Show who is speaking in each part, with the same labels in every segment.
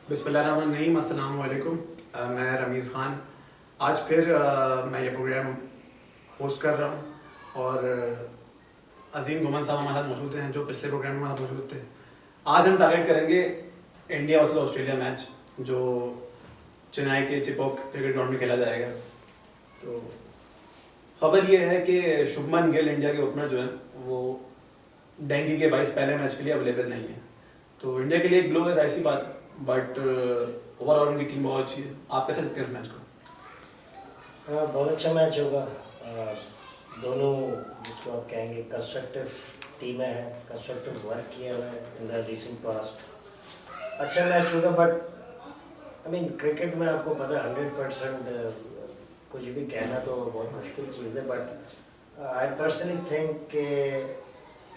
Speaker 1: बिस्मिल्लाहिर्रहमानिर्रहीम, अस्सलाम वालेकुम। मैं रमीज़ ख़ान आज फिर मैं ये प्रोग्राम होस्ट कर रहा हूँ और अजीम धूमन साहब हमारे साथ मौजूद हैं जो पिछले प्रोग्राम में हमारे साथ मौजूद थे। आज हम टारगेट करेंगे इंडिया वर्सेस ऑस्ट्रेलिया मैच जो चेन्नई के चिपॉक क्रिकेट ग्राउंड में खेला जाएगा। तो खबर ये है कि शुभमन गिल इंडिया के ओपनर जो हैं वो डेंगू के 22 पहले मैच के लिए अवेलेबल नहीं है। तो इंडिया के लिए एक ग्लो है, ऐसी बात है, बट ओवरऑल उनकी टीम बहुत अच्छी है। आप कैसे देखते हैं इस मैच को?
Speaker 2: बहुत अच्छा मैच होगा। दोनों जिसको आप कहेंगे कंस्ट्रक्टिव टीमें हैं, कंस्ट्रक्टिव वर्क किया हुआ है इन द रिसेंट पास्ट। अच्छा मैच होगा, बट आई मीन क्रिकेट में आपको पता है 100% कुछ भी कहना तो बहुत मुश्किल चीज़ है, बट आई पर्सनली थिंक कि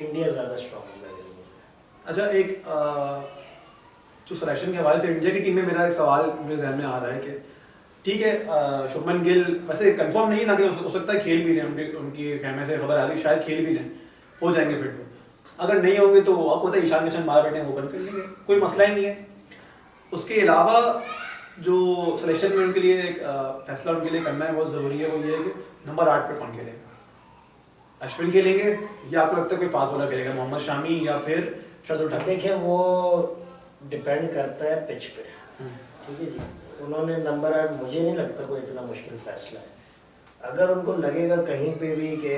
Speaker 2: इंडिया ज़्यादा स्ट्रॉन्ग लग रही है।
Speaker 1: अच्छा, एक जो सिलेक्शन के हवाले से इंडिया की टीम में मेरा एक सवाल मेरे जहन में आ रहा है कि ठीक है, शुभमन गिल वैसे कंफर्म नहीं है ना कि हो सकता है खेल भी लें, उनकी खेमे से खबर आ रही शायद खेल भी लें, हो जाएंगे फिट। वो अगर नहीं होंगे तो आपको पता है ईशान किशन बाहर बैठे हैं, वो ओपन कर लेंगे, कोई मसला ही नहीं है। उसके अलावा जो सिलेक्शन में उनके लिए एक फैसला उनके लिए करना है बहुत ज़रूरी है, वो ये है कि नंबर 8 पे कौन खेलेगा। अश्विन खेलेंगे या आपको लगता है कोई फास्ट बॉलर खेलेगा, मोहम्मद शामी या फिर शार्दुल ठाकुर?
Speaker 2: देखिए, वो डिपेंड करता है पिच पे, ठीक है जी। उन्होंने नंबर 8, मुझे नहीं लगता कोई इतना मुश्किल फैसला है। अगर उनको लगेगा कहीं पे भी कि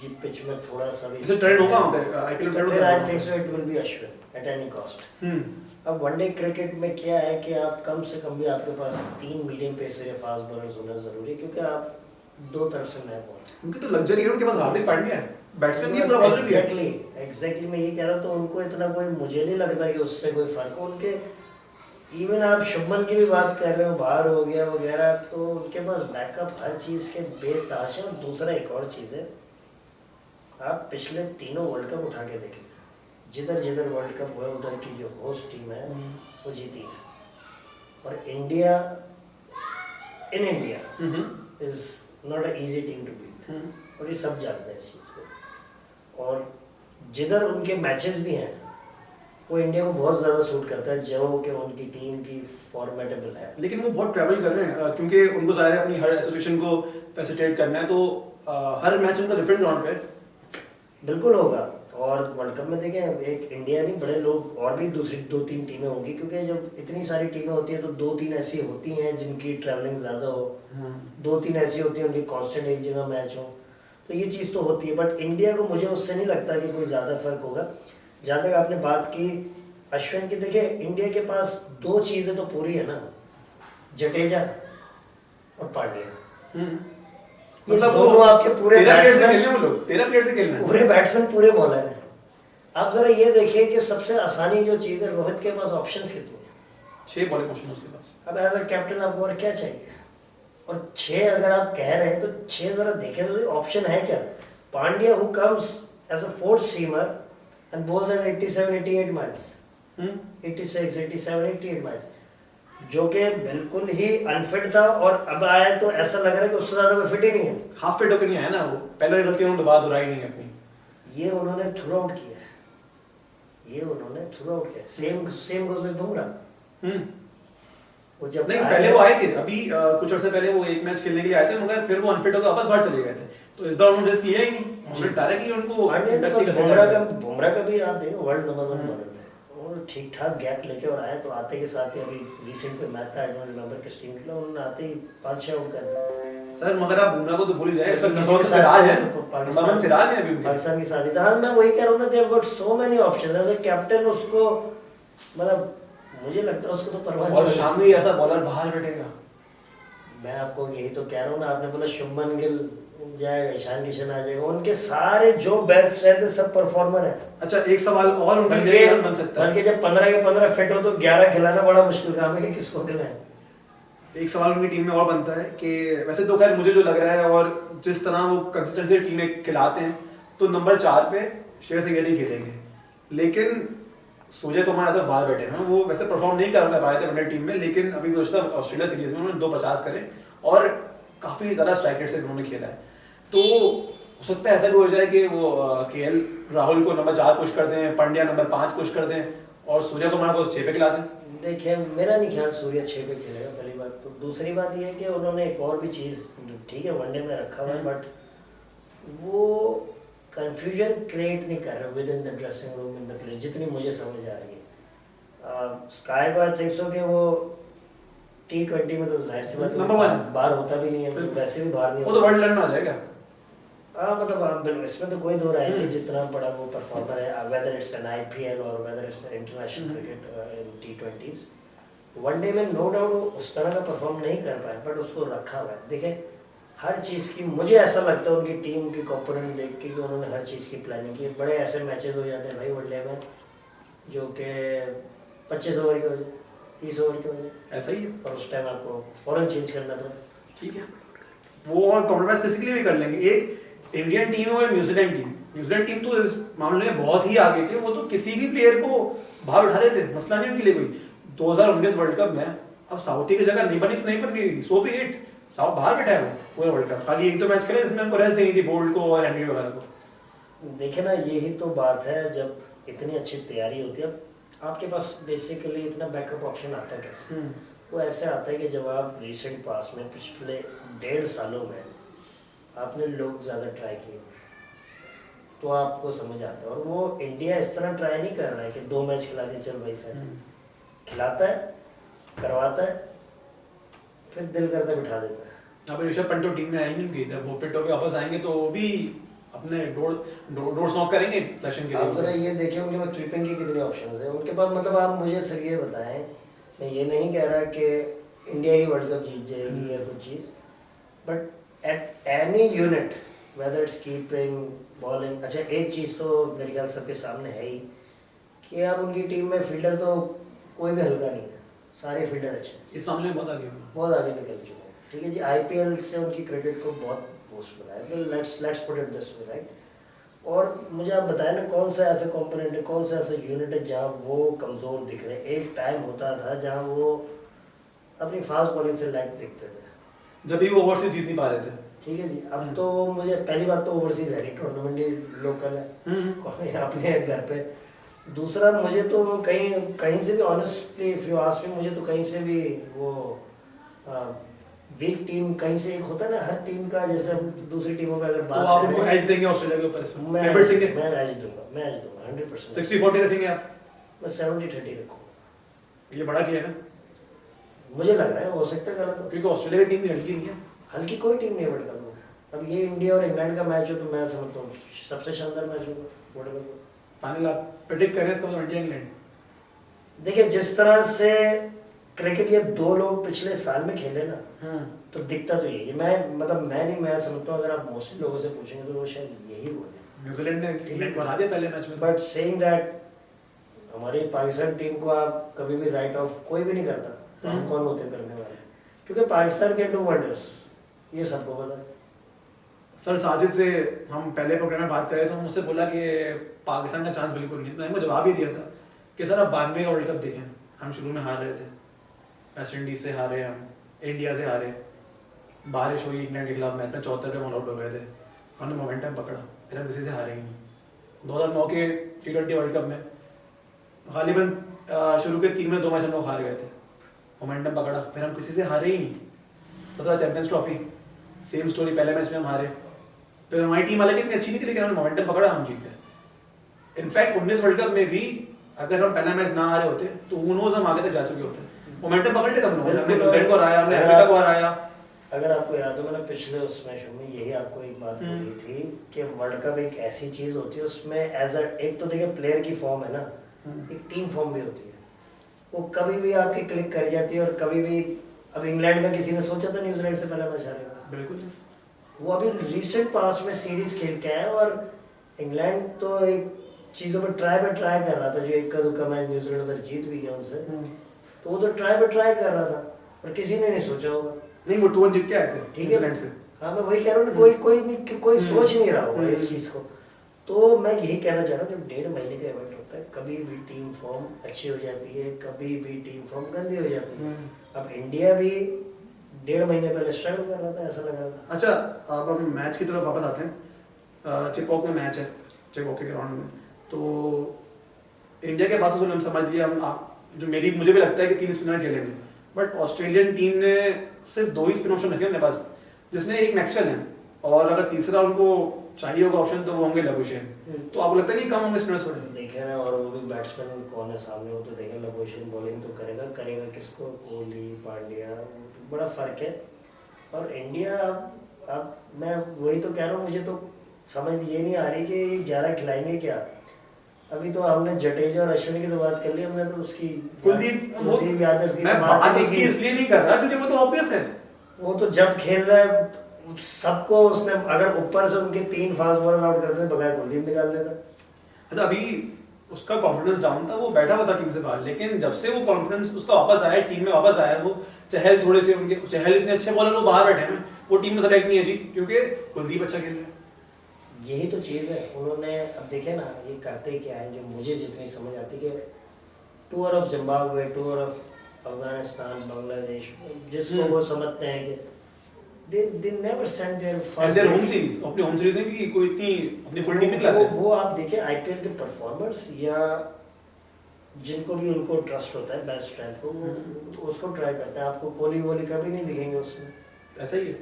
Speaker 2: जिस पिच में थोड़ा सा भी
Speaker 1: इसे ट्रेंड होगा वहां पे आईपीएल ट्रेंड होगा,
Speaker 2: I think so it will be Ashwin at any cost. अब वनडे क्रिकेट में क्या है कि आप कम से कम भी आपके पास 3 मीडियम पेसर या फास्ट बॉलर्स होना जरूरी है, क्योंकि आप दो तरफ से नए बॉल।
Speaker 1: उनकी तो लग्जरी है, उनके पास हार्दिक पांड्या है, बैट्समैन की पूरा बॉलर भी है।
Speaker 2: एग्जैक्टली मैं ये कह रहा हूँ। तो उनको इतना कोई, मुझे नहीं लगता कि उससे कोई फर्क हो उनके। इवन आप शुभमन की भी बात कर रहे हो, बाहर हो गया वगैरह, तो उनके पास बैकअप हर चीज़ के बेताश है। और दूसरा एक और चीज़ है, आप पिछले तीनों वर्ल्ड कप उठा के देखें, जिधर जिधर वर्ल्ड कप हुआ उधर की जो होस्ट टीम है वो जीती है। और India in India is not a easy team to beat, और ये सब जानते हैं इस चीज़ को। और जिधर उनके मैचेस भी हैं वो इंडिया को बहुत ज़्यादा सूट करता है, जो कि उनकी टीम की फॉर्मेटेबल है।
Speaker 1: लेकिन वो बहुत ट्रैवल कर रहे हैं क्योंकि उनको ज़ाहिर है अपनी हर एसोसिएशन को फैसिलिटेट करना है, तो हर मैच उनका डिफरेंट ग्राउंड पे
Speaker 2: बिल्कुल होगा। और वर्ल्ड कप में देखें, एक इंडिया नहीं, बड़े लोग और भी दूसरी 2-3 टीमें होंगी, क्योंकि जब इतनी सारी टीमें होती हैं तो 2-3 ऐसी होती हैं जिनकी ट्रैवलिंग ज़्यादा हो, 2-3 ऐसी होती हैं उनकी कांस्टेंट एक जगह मैच हो, तो ये चीज़ तो होती है। बट इंडिया को मुझे उससे नहीं लगता कि कोई ज़्यादा फर्क होगा। जहाँ तक आपने बात की अश्विन की, देखिए इंडिया के पास 2 चीज़ें तो पूरी है ना, जडेजा और पांड्या।
Speaker 1: मतलब
Speaker 2: वो आपके पूरे
Speaker 1: 13 प्लेयर से खेलने, वो लोग 13 प्लेयर से खेलना है,
Speaker 2: पूरे बैट्समैन पूरे बॉलर हैं। आप जरा ये देखिए कि सबसे आसानी जो चीज़ है, रोहित के पास ऑप्शंस कितने हैं?
Speaker 1: 6 बॉलिंग ऑप्शन उसके पास।
Speaker 2: अब एज अ कैप्टन आपको और क्या चाहिए? और 6 अगर आप कह रहे हैं तो 6 जरा देखें तो ऑप्शन है क्या? Pandya who comes as a fourth seamer and bowls at 87-88 miles, 86, 87, 88 miles, जो कि बिल्कुल ही अनफिट था, और अब आया तो ऐसा लग रहा है कि उससे ज़्यादा कोई फिट ही नहीं है।
Speaker 1: हाफ फिट होकर नहीं आया ना वो, पहले गलती उन्होंने बात दोहराई नहीं अपनी।
Speaker 2: ये उन्होंने थ्रू आउट किया है, ये उन्होंने थ्रू आउट किया। Same goes with Bumrah. वो जब
Speaker 1: नहीं, पहले वो आए थे, अभी कुछ अर्से पहले वो एक मैच खेलने के लिए आए थे, मगर फिर वो अनफिट होकर वापस बाहर चले गए थे। तो इस बार उन्होंने रिस्क लिया ही नहीं, उन्होंने डायरेक्टली उनको
Speaker 2: बुमराह का भी आप देखो, वर्ल्ड नंबर 1 बॉलर थे, और ठीक ठाक गैप लेके और आए। तो आते के साथ ही अभी रिसेंट कोई मैच था, आई डोंट रिमेंबर किस टीम के लिए, उन्होंने आते ही 5-6 आउट कर दिए।
Speaker 1: सर मगर आप बुमराह को तो भूल ही जाए, इस वक्त सिराज है, पाकिस्तान सिराज है अभी
Speaker 2: पाकिस्तान की शादी था। मैं वही कह रहा हूँ ना, they have got so many options as a captain. उसको मतलब मुझे लगता है उसको तो परवाह नहीं।
Speaker 1: और शामी ऐसा बॉलर बाहर बैठेगा।
Speaker 2: मैं आपको यही तो कह रहा हूँ ना, आपने बोला शुभमन गिल जाएगा, ईशान किशन आ जाएगा, उनके सारे जो बैट्स रहते सब परफॉर्मर है।
Speaker 1: अच्छा, एक सवाल और उनके लिए बन सकता है,
Speaker 2: बल्कि जब 15 के 15 फिट हो तो 11 खिलाना बड़ा मुश्किल काम है कि किसको खिलाएं।
Speaker 1: एक सवाल उनकी टीम में और बनता है कि वैसे तो खैर मुझे जो लग रहा है और जिस तरह वो कंसिस्टेंसी टीमें खिलाते हैं, तो नंबर 4 पे श्रेयस अय्यर ही खेलेंगे। लेकिन सूर्य कुमार यादव बाहर बैठे हैं, वो वैसे परफॉर्म नहीं कर पाए थे वनडे टीम में, लेकिन अभी गुज़श्ता ऑस्ट्रेलिया सीरीज में उन्होंने 250 करे और काफ़ी ज़्यादा स्ट्राइक रेट से उन्होंने खेला है। तो हो सकता है ऐसा भी हो जाए कि वो केएल राहुल को नंबर 4 पुश कर दें, पांड्या नंबर 5 पुश कर दें, और सूर्य कुमार को 6 पे खिलाते हैं।
Speaker 2: देखिए मेरा नहीं ख्याल सूर्य 6 पे खेलेगा, पहली बात। तो दूसरी बात ये है कि उन्होंने एक और भी चीज़, ठीक है वनडे में रखा हुआ है, बट वो कंफ्यूजन क्रिएट नहीं कर रहे with in the dressing room in the player, जितनी मुझे समझ आ रही है। स्काई बार थिंक सो कि वो T20 में तो जाहिर सी बात
Speaker 1: नंबर वन
Speaker 2: बाहर होता भी नहीं है,
Speaker 1: बिल्कुल।
Speaker 2: वैसे भी बाहर नहीं
Speaker 1: वो तो
Speaker 2: होता।
Speaker 1: वर्ल्ड में आ जाएगा।
Speaker 2: हाँ मतलब आप बिल्कुल, इसमें तो कोई दो राय नहीं, जितना बड़ा वो परफॉर्मर है, वेदर इट्स एन IPL और whether it's international cricket in T20s, one day में नो डाउट उस तरह का परफॉर्म नहीं कर पाए, बट उसको रखा हुआ है। देखिए हर चीज़ की, मुझे ऐसा लगता है उनकी टीम की कंपोनेंट देख के कि उन्होंने हर चीज़ की प्लानिंग की। बड़े ऐसे मैचेस हो जाते हैं भाई वनडे में जो कि 25 ओवर के हो जाए, 30 ओवर के हो जाए,
Speaker 1: ऐसा ही है।
Speaker 2: और उस टाइम आपको फ़ौरन चेंज करना पड़ा।
Speaker 1: ठीक है, वो और कॉम्प्रोमाइज बेसिकली भी कर लेंगे। एक इंडियन टीम है और न्यूजीलैंड टीम तो इस मामले में बहुत ही आगे के, वो तो किसी भी प्लेयर को बाहर उठा लेते, मसला नहीं उनके लिए कोई। 2019 वर्ल्ड कप में अब साउथी की जगह नहीं बनी तो नहीं बन रही, सो भी इट, साउथ बाहर बैठा है वो पूरा वर्ल्ड कप, खाली एक दो मैच खेले जिसमें हमको रेस्ट देनी थी बोल्ट को और हेनरी वगैरह को।
Speaker 2: देखे ना, यही तो बात है, जब इतनी अच्छी तैयारी होती है आपके पास, बेसिकली इतना बैकअप ऑप्शन आता है कैसे? वो ऐसे आता है कि जब आप रिसेंट पास में पिछले 1.5 सालों में आपने लोग ज़्यादा ट्राई किए तो आपको समझ आता है। और वो इंडिया इस तरह ट्राई नहीं कर रहा है कि 2 मैच खिला के चल भाई सर, खिलाता है, करवाता है, फिर दिल करता बिठा देता है।
Speaker 1: अब ऋषभ पंत तो टीम में आई नहीं गई, जब वो फिट होकर वापस आएंगे तो वो भी अपने डोर स्नॉक करेंगे सेशन के लिए।
Speaker 2: आप जरा ये देखिए उनके पास कीपिंग के कितने ऑप्शंस हैं उनके पास। मतलब आप मुझे सर ये बताएं, मैं ये नहीं कह रहा कि इंडिया ही वर्ल्ड कप जीत जाएगी या कुछ चीज़, but at any unit whether it's keeping, bowling, अच्छा एक चीज़ तो मेरे ख्याल सबके सामने है ही कि अब उनकी टीम में फील्डर तो कोई भी हल्का नहीं है, सारे फील्डर अच्छे हैं,
Speaker 1: इस मामले में बहुत आगे
Speaker 2: बहुत आगे निकल चुके हैं। ठीक है जी, IPL से उनकी क्रिकेट को बहुत बूस्ट मिला है, तो let's put it this way, right. और मुझे आप बताएं ना कौन सा ऐसा कंपोनेंट है, कौन सा ऐसा यूनिट है जहाँ वो कमज़ोर दिख रहे हैं? एक टाइम होता था जहाँ वो अपनी फास्ट बॉलिंग से लैग दिखते थे,
Speaker 1: जब भी वो ओवरसीज जीत नहीं पा रहे थे।
Speaker 2: ठीक है जी। अब तो मुझे पहली बात तो ओवरसीज है नहीं, टूर्नामेंट ही लोकल है अपने घर पे। दूसरा मुझे तो कहीं से भी honestly if you ask me, मुझे तो कहीं से भी वो वीक टीम कहीं से एक होता है ना, हर टीम का, जैसे हम दूसरी टीमों में अगर
Speaker 1: तो
Speaker 2: बात
Speaker 1: आप
Speaker 2: करें,
Speaker 1: उनको एज देंगे ऑस्ट्रेलिया के ऊपर इसमें?
Speaker 2: मैं
Speaker 1: फेवरेट देंगे?
Speaker 2: मैं एज दूंगा 100%।
Speaker 1: 60-40 रखेंगे आप?
Speaker 2: मैं 70-30 रखूँगा,
Speaker 1: ये बड़ा क्लियर है,
Speaker 2: मुझे लग रहा है, हो सकता है गलत हो।
Speaker 1: क्योंकि ऑस्ट्रेलिया की टीम भी हल्की नहीं है।
Speaker 2: हल्की कोई टीम नहीं है वर्ल्ड कप में। अब ये इंडिया और इंग्लैंड का मैच हो तो मैं समझता हूँ सबसे शानदार मैच होगा वर्ल्ड कप में।
Speaker 1: फाइनल आप प्रेडिक्ट करें इसका, मतलब इंडिया इंग्लैंड?
Speaker 2: देखिए जिस तरह से क्रिकेट ये 2 लोग पिछले साल में खेले ना, तो दिखता तो यही है। मैं समझता हूँ अगर आप मोस्टली लोगों से पूछेंगे तो वो शायद यही बोले।
Speaker 1: न्यूजीलैंड ने इंग्लैंड को हरा दिया पहले मैच में।
Speaker 2: बट सेइंग दैट हमारी पाकिस्तान टीम को आप कभी भी राइट ऑफ कोई भी नहीं करता, हम कौन होते करने वाले, क्योंकि पाकिस्तान कैन डू वंडर्स, ये सबको पता है।
Speaker 1: सर साजिद से हम पहले प्रोग्राम में बात कर रहे थे, मुझसे बोला कि पाकिस्तान का चांस बिल्कुल नहीं। मैंने जवाब ही दिया था कि सर आप 92 का वर्ल्ड कप देखें, हम शुरू में हार रहे थे, वेस्ट इंडीज से हारे, हम इंडिया से हारे, बारिश हुई इंग्लैंड के खिलाफ मैच में 74 पे ऑल आउट हो गए थे, हमने मोमेंटम पकड़ा, फिर हम किसी से हारे ही नहीं। 2009 के T20 वर्ल्ड कप में गालिबन शुरू के 3 में 2 मैच हम लोग हार गए थे, मोमेंटम पकड़ा, फिर हम किसी से हारे ही नहीं। 17 चैंपियंस ट्रॉफी सेम स्टोरी, पहले मैच में हम हारे, फिर हमारी टीम हालांकि इतनी अच्छी नहीं थी लेकिन हमने मोमेंटम पकड़ा, हम जीत गए। इनफैक्ट 19 वर्ल्ड कप में भी अगर हम पहला मैच ना हारे होते तो who knows हम आगे तक जा चुके होते। मोमेंटम पकड़ लेते हमने, न्यूजीलैंड को हराया, हमने अफ्रीका को हराया।
Speaker 2: अगर आपको याद हो, मैंने पिछले उस मैच में यही आपको एक बात बोली थी कि वर्ल्ड कप एक ऐसी चीज होती है, उसमें एक तो देखिए प्लेयर की फॉर्म है ना, एक टीम फॉर्म भी होती है, वो कभी भी आपकी क्लिक कर जाती है। और कभी भी, अब इंग्लैंड का किसी ने सोचा था न्यूजीलैंड से पहला मैच हारेगा?
Speaker 1: बिल्कुल।
Speaker 2: वो अभी रिसेंट पास में सीरीज खेल के आए, और इंग्लैंड तो एक चीज़ों पर ट्राई कर रहा था, जो एक का दुक्का मैच न्यूजीलैंड उधर जीत भी गया उनसे, तो वो तो ट्राई कर रहा था, और किसी ने नहीं सोचा होगा।
Speaker 1: नहीं, वो 2-1 जीत के आए थे
Speaker 2: न्यूजीलैंड से। हाँ मैं वही कह रहा हूँ, कोई सोच नहीं रहा होगा इस चीज़ को। तो मैं यही कहना चाह रहा हूँ, जब 1.5 महीने का इवेंट होता है, कभी भी टीम फॉर्म अच्छी हो जाती है, कभी भी टीम फॉर्म गंदी हो जाती है। अब इंडिया भी 1.5 महीने पहले स्ट्रगल कर रहा था, ऐसा लग रहा था।
Speaker 1: अच्छा, अब हम मैच की तरफ वापस आते हैं। चिपॉक में मैच है, चिपॉक के ग्राउंड में, तो इंडिया के पास तो समझ लिया हम आप जो मुझे भी लगता है कि 3 स्पिनर खेलेंगे, बट ऑस्ट्रेलियन टीम ने सिर्फ 2 ही स्पिन ऑप्शन रखे अपने पास, जिसमें एक मैक्सवेल है और अगर तीसरा उनको चाहिए होगा ऑप्शन तो वो होंगे लबुशेन। तो आपको लगता है कि कम होंगे स्पिनर्स थोड़े?
Speaker 2: देखे ना, और वो भी बैट्समैन कौन है सामने, वो तो देखे लबुशेन बॉलिंग तो करेगा किसको, कोहली, पांड्या, तो बड़ा फर्क है। और इंडिया अब मैं वही तो कह रहा हूँ, मुझे तो समझ ये नहीं आ रही कि 11 खिलाएंगे क्या। अभी तो हमने जडेजा और अश्विन की तो बात कर ली, हमने तो उसकी
Speaker 1: कुलदीप
Speaker 2: यादव की
Speaker 1: मैं बात इसकी इसलिए नहीं कर रहा क्योंकि वो तो ऑब्वियस है।
Speaker 2: वो तो जब खेल रहा है सबको उसने, अगर ऊपर से उनके 3 फास्ट बॉलर आउट करते बगैर कुलदीप निकाल देता।
Speaker 1: अच्छा, अभी उसका कॉन्फिडेंस डाउन था, वो बैठा हुआ था टीम से बाहर, लेकिन जब से वो कॉन्फिडेंस उसका वापस आया, टीम में वापस आया, वो चहल थोड़े से उनके चहल इतने अच्छे बॉलर वो बाहर बैठे हैं, वो टीम में सेलेक्ट नहीं है जी, क्योंकि कुलदीप अच्छा खेल रहा है।
Speaker 2: यही तो चीज़ है, उन्होंने अब देखे ना ये करते क्या है, जो मुझे जितनी समझ आती कि tour of Zimbabwe, tour of Afghanistan, Bangladesh, जिसको वो समझते हैं कि they never send their first
Speaker 1: their home series, अपनी होम सीरीज में भी कोई इतनी अपनी फुल टीम नहीं लाते।
Speaker 2: वो आप देखें आईपीएल के परफॉर्मर्स या जिनको भी उनको ट्रस्ट होता है बेस्ट स्ट्रेंथ को, वो उसको ट्राई करते हैं। आपको कोहली कभी नहीं दिखेंगे उसमें,
Speaker 1: ऐसा ही है।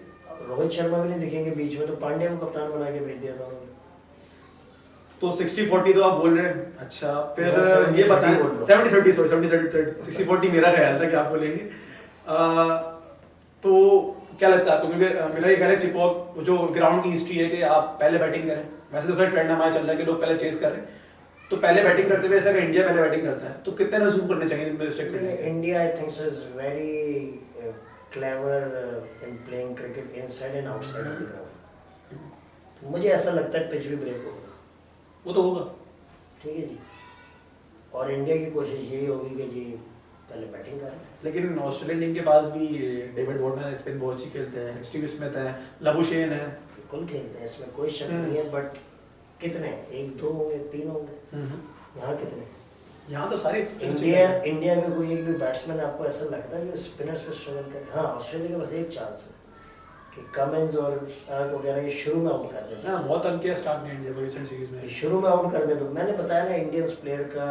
Speaker 2: रोहित शर्मा भी नहीं दिखेंगे बीच में, तो पांड्या को कप्तान बना के भेज दिया था उन्होंने।
Speaker 1: तो 60-40 तो आप बोल रहे हैं। अच्छा, फिर ये बताएं 70-30 सॉरी 70-30 60-40 मेरा ख्याल था कि आप बोलेंगे। तो क्या लगता है आपको, क्योंकि मेरा ये ख्याल है चिपॉक जो ग्राउंड की हिस्ट्री है कि आप पहले बैटिंग करें, वैसे तो खैर ट्रेंड हमारा चल रहा है कि लोग पहले चेस कर रहे हैं, तो पहले बैटिंग करते हुए ऐसा इंडिया पहले बैटिंग करता है तो कितने रन करने चाहिए?
Speaker 2: India I think so is very clever in playing cricket inside and outside of the ground. मुझे ऐसा लगता है पिच भी ब्रेक होगा,
Speaker 1: वो तो होगा,
Speaker 2: ठीक है जी, और इंडिया की कोशिश यही होगी कि जी पहले बैटिंग करें।
Speaker 1: लेकिन ऑस्ट्रेलियन टीम के पास भी डेविड वार्नर स्पिन बहुत अच्छी खेलते हैं, स्टीव स्मिथ है, लबुशेन है,
Speaker 2: बिल्कुल खेलते हैं, इसमें कोई शक नहीं है, बट कितने, 1-2 होंगे, 3 होंगे, यहाँ कितने?
Speaker 1: यहाँ तो सारे
Speaker 2: इंडिया का कोई एक भी बैट्समैन आपको ऐसा लगता है कि स्पिनर्स पे स्ट्रगल करे? हाँ, ऑस्ट्रेलिया के पास एक चांस है कि कमिंस और स्टार्क वगैरह ये शुरू में आउट कर देते हैं।
Speaker 1: बहुत अंकिया स्टार्ट ने इंडिया को रिसेंट सीरीज में
Speaker 2: शुरू में आउट कर दे। तो मैंने बताया ना इंडियंस प्लेयर का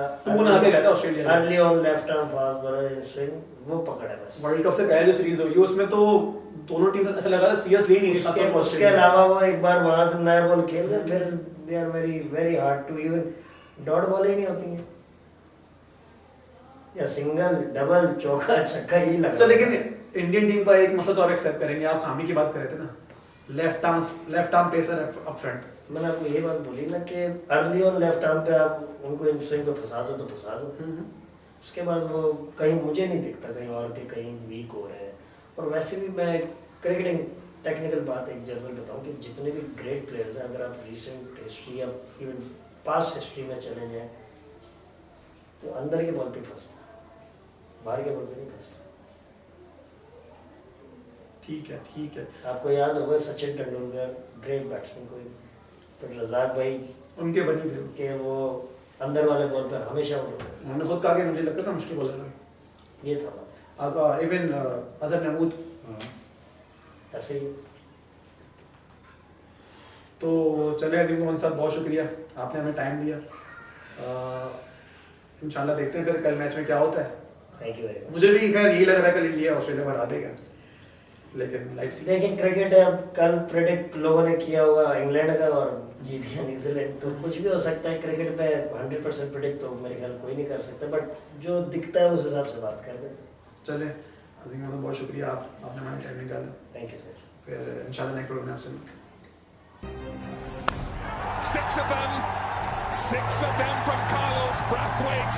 Speaker 1: Australia
Speaker 2: early on left arm fast bowler in swing, वो पकड़ है बस।
Speaker 1: वर्ल्ड कप से पहले जो सीरीज हुई उसमें तो दोनों टीम ऐसा लगा था सीरियसली नहीं है।
Speaker 2: उसके अलावा वो एक बार वहां से नया बॉल खेल गए, फिर they are very very hard to, even dot ball ही नहीं होती है, या सिंगल डबल चौका छक्का ही लगता है।
Speaker 1: लेकिन इंडियन टीम का एक मसला तो आप एक्सेप्ट करेंगे, आप खामी की बात कर रहे थे ना, left arm pacer up front.
Speaker 2: मैंने आपको ये बात बोली ना कि अर्ली ऑन लेफ्ट आर्म पे आप उनको इन स्विंग पे फंसा दो तो फंसा दो, उसके बाद वो कहीं मुझे नहीं दिखता कहीं और के कहीं वीक हो रहे हैं। और वैसे भी मैं क्रिकेटिंग टेक्निकल बात एक जनरल बताऊं कि जितने भी ग्रेट प्लेयर्स हैं, अगर आप रिसेंट हिस्ट्री या इवन पास्ट हिस्ट्री में चले जाएं तो अंदर के बॉल पे फंसता, बाहर के बॉल पे नहीं फंसता।
Speaker 1: ठीक है।
Speaker 2: आपको याद होगा सचिन तेंदुलकर ग्रेट बैट्समैन, कोई फिर रजाक भाई
Speaker 1: उनके बनी थे
Speaker 2: कि वो अंदर वाले बॉल पे हमेशा
Speaker 1: उन्होंने खुद कहा कि मुझे लगता था मुश्किल बॉलर
Speaker 2: ये था।
Speaker 1: अब इवन अजहर महमूद
Speaker 2: ऐसे ही।
Speaker 1: तो चले अजीम मोहम्मद साहब, बहुत शुक्रिया, आपने हमें टाइम दिया। इंशाल्लाह देखते हैं फिर कल मैच में क्या होता है।
Speaker 2: Thank you very much.
Speaker 1: मुझे भी खैर यही लग रहा है कल इंडिया ऑस्ट्रेलिया को हरा देगा, लेकिन लेट्स सी।
Speaker 2: देखिए क्रिकेट है, अब कल प्रेडिक्ट लोगों ने किया होगा इंग्लैंड का और जीत गया न्यूजीलैंड, तो कुछ भी हो सकता है क्रिकेट पे। 100% प्रेडिक्ट तो मेरे ख्याल कोई नहीं कर सकता, बट जो दिखता है उस हिसाब से बात कर दें।
Speaker 1: चले अजीम मोहम्मद, बहुत शुक्रिया, आपने हमारा टाइम निकाला।
Speaker 2: Thank you sir.
Speaker 1: फिर इंशाल्लाह नेक्स्ट प्रोग्राम आपसे।
Speaker 3: Six of them from Carlos Brathwaite.